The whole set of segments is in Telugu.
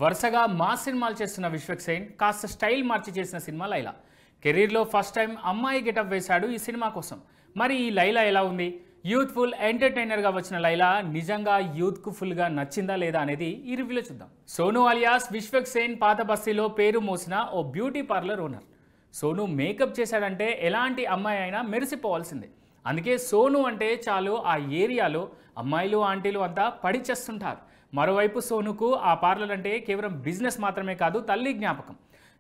వరుసగా మాస్ సినిమాలు చేస్తున్న విశ్వక్సేన్ కాస్త స్టైల్ మార్చి చేసిన సినిమా లైలా. కెరీర్లో ఫస్ట్ టైం అమ్మాయి గెటప్ వేశాడు ఈ సినిమా కోసం. మరి ఈ లైలా ఎలా ఉంది? యూత్ఫుల్ ఎంటర్టైనర్గా వచ్చిన లైలా నిజంగా యూత్కు ఫుల్గా నచ్చిందా లేదా అనేది ఈ రివ్యూలో చూద్దాం. సోను అలియాస్ విశ్వక్సేన్ పాత బస్తీలో పేరు మోసిన ఓ beauty parlour owner. Sonu makeup చేశాడంటే ఎలాంటి అమ్మాయి అయినా మెరిసిపోవాల్సిందే. అందుకే సోను అంటే చాలు ఆ ఏరియాలో అమ్మాయిలు ఆంటీలు అంతా పడి చేస్తుంటారు. మరోవైపు సోనుకు ఆ పార్లర్ అంటే కేవలం బిజినెస్ మాత్రమే కాదు, తల్లి జ్ఞాపకం.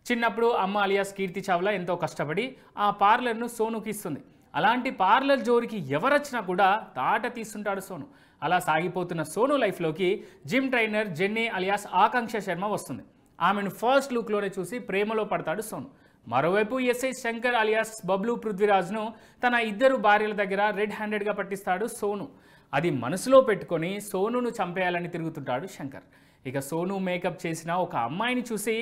చిన్నప్పుడు అమ్మ అలియాస్ కీర్తి చావ్లా ఎంతో కష్టపడి ఆ పార్లర్ను సోనుకి ఇస్తుంది. అలాంటి పార్లర్ జోరికి ఎవరొచ్చినా కూడా తాట తీస్తుంటాడు సోను. అలా సాగిపోతున్న సోను లైఫ్లోకి జిమ్ ట్రైనర్ జెన్నీ అలియాస్ ఆకాంక్ష శర్మ వస్తుంది. ఆమెను ఫస్ట్ లుక్లోనే చూసి ప్రేమలో పడతాడు సోను. మరోవైపు ఎస్ఐ శంకర్ అలియాస్ బబ్లు పృథ్వీరాజ్ను తన ఇద్దరు భార్యల దగ్గర రెడ్ హ్యాండెడ్గా పట్టిస్తాడు సోను. అది మనసులో పెట్టుకొని సోనును చంపేయాలని తిరుగుతుంటాడు శంకర్. ఇక సోను మేకప్ చేసిన ఒక అమ్మాయిని చూసి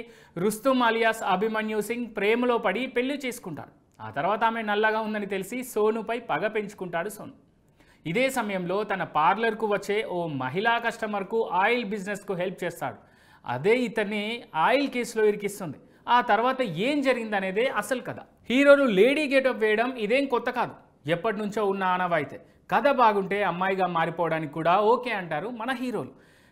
రుస్తుం అలియాస్ అభిమన్యు సింగ్ ప్రేమలో పడి పెళ్లి చేసుకుంటాడు. ఆ తర్వాత ఆమె నల్లగా ఉందని తెలిసి సోనుపై పగ పెంచుకుంటాడు సోను. ఇదే సమయంలో తన పార్లర్కు వచ్చే ఓ మహిళా కస్టమర్కు ఆయిల్ బిజినెస్కు హెల్ప్ చేస్తాడు. అదే ఇతన్ని ఆయిల్ కేసులో ఇరికిస్తుంది. ఆ తర్వాత ఏం జరిగిందనేదే అసలు కథ. హీరోలు లేడీ గెటప్ వేయడం ఇదేం కొత్త కాదు, ఎప్పటి నుంచో ఉన్న ఆనవాయితే. కథ బాగుంటే అమ్మాయిగా మారిపోవడానికి కూడా ఓకే అంటారు మన హీరోలు.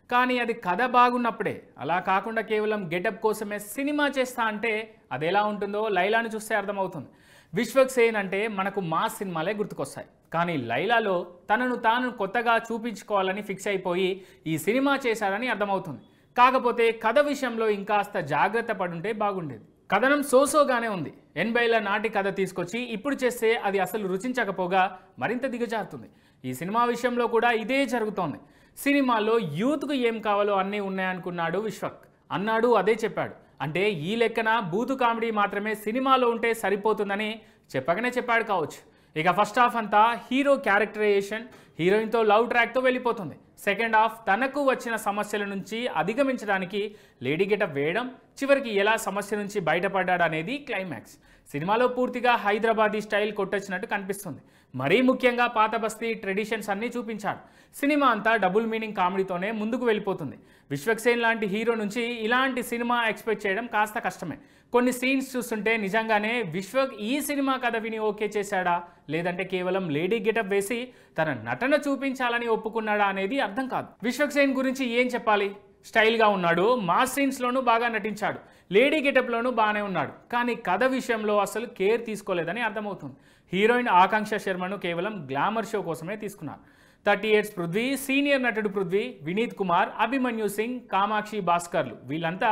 కానీ అది కథ బాగున్నప్పుడే, అలా కాకుండా కేవలం గెటప్ కోసమే సినిమా చేస్తా అంటే అది ఎలా ఉంటుందో లైలాను చూస్తే అర్థమవుతుంది. విశ్వక్సేన్ అంటే మనకు మాస్ సినిమాలే గుర్తుకొస్తాయి. కానీ లైలాలో తనను తాను కొత్తగా చూపించుకోవాలని ఫిక్స్ అయిపోయి ఈ సినిమా చేశారని అర్థమవుతుంది. కాకపోతే కథ విషయంలో ఇంకాస్త జాగ్రత్త పడుంటే బాగుండేది. కథనం సోసోగానే ఉంది. 80ల నాటి కథ తీసుకొచ్చి ఇప్పుడు చేస్తే అది అసలు రుచించకపోగా మరింత దిగజారుతుంది. ఈ సినిమా విషయంలో కూడా ఇదే జరుగుతోంది. సినిమాలో యూత్కు ఏం కావాలో అన్నీ ఉన్నాయనుకున్నాడు విశ్వక్. అన్నాడు అదే చెప్పాడు. అంటే ఈ లెక్కన బూతు కామెడీ మాత్రమే సినిమాలో ఉంటే సరిపోతుందని చెప్పగానే చెప్పాడు కావచ్చు. ఇక ఫస్ట్ హాఫ్ అంతా హీరో క్యారెక్టరైజేషన్, హీరోయిన్తో లవ్ ట్రాక్తో వెళ్ళిపోతుంది. సెకండ్ హాఫ్ తనకు వచ్చిన సమస్యల నుంచి అధిగమించడానికి లేడీ గెటప్ వేయడం, చివరికి ఎలా సమస్య నుంచి బయటపడ్డాడు అనేది క్లైమాక్స్. సినిమాలో పూర్తిగా హైదరాబాదీ స్టైల్ కొట్టొచ్చినట్టు కనిపిస్తుంది. మరీ ముఖ్యంగా పాత బస్తీ ట్రెడిషన్స్ అన్నీ చూపించాడు. సినిమా అంతా డబుల్ మీనింగ్ కామెడీతోనే ముందుకు వెళ్ళిపోతుంది. విశ్వక్సేన్ లాంటి హీరో నుంచి ఇలాంటి సినిమా ఎక్స్పెక్ట్ చేయడం కాస్త కష్టమే. కొన్ని సీన్స్ చూస్తుంటే నిజంగానే విశ్వక్ ఈ సినిమా కథ విని ఓకే చేశాడా, లేదంటే కేవలం లేడీ గెటప్ వేసి తన నటన చూపించాలని ఒప్పుకున్నాడా అనేది అర్థం కాదు. విశ్వక్సేన్ గురించి ఏం చెప్పాలి? స్టైల్గా ఉన్నాడు, మాస్ సీన్స్లోనూ బాగా నటించాడు, లేడీ గెటప్లోనూ బాగానే ఉన్నాడు. కానీ కథ విషయంలో అసలు కేర్ తీసుకోలేదని అర్థమవుతుంది. హీరోయిన్ ఆకాంక్ష శర్మను కేవలం గ్లామర్ షో కోసమే తీసుకున్నారు. 30 years పృథ్వీ, సీనియర్ నటుడు పృథ్వీ, వినీత్ కుమార్, అభిమన్యు సింగ్, కామాక్షి భాస్కర్లు వీళ్ళంతా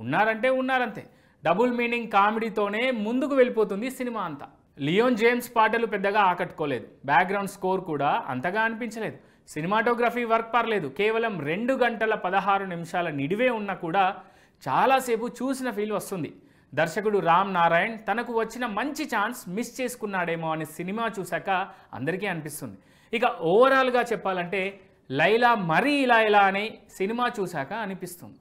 ఉన్నారంటే ఉన్నారంతే. డబుల్ మీనింగ్ కామెడీతోనే ముందుకు వెళ్ళిపోతుంది సినిమా అంతా. లియోన్ జేమ్స్ పాటలు పెద్దగా ఆకట్టుకోలేదు. బ్యాక్గ్రౌండ్ స్కోర్ కూడా అంతగా అనిపించలేదు. సినిమాటోగ్రఫీ వర్క్ పర్లేదు. కేవలం 2 గంటల 16 నిమిషాల నిడివే ఉన్నా కూడా చాలాసేపు చూసిన ఫీల్ వస్తుంది. దర్శకుడు రామ్ నారాయణ్ తనకు వచ్చిన మంచి ఛాన్స్ మిస్ చేసుకున్నాడేమో అని సినిమా చూశాక అందరికీ అనిపిస్తుంది. ఇక ఓవరాల్గా చెప్పాలంటే లైలా మరీ ఇలా అని సినిమా చూశాక అనిపిస్తుంది.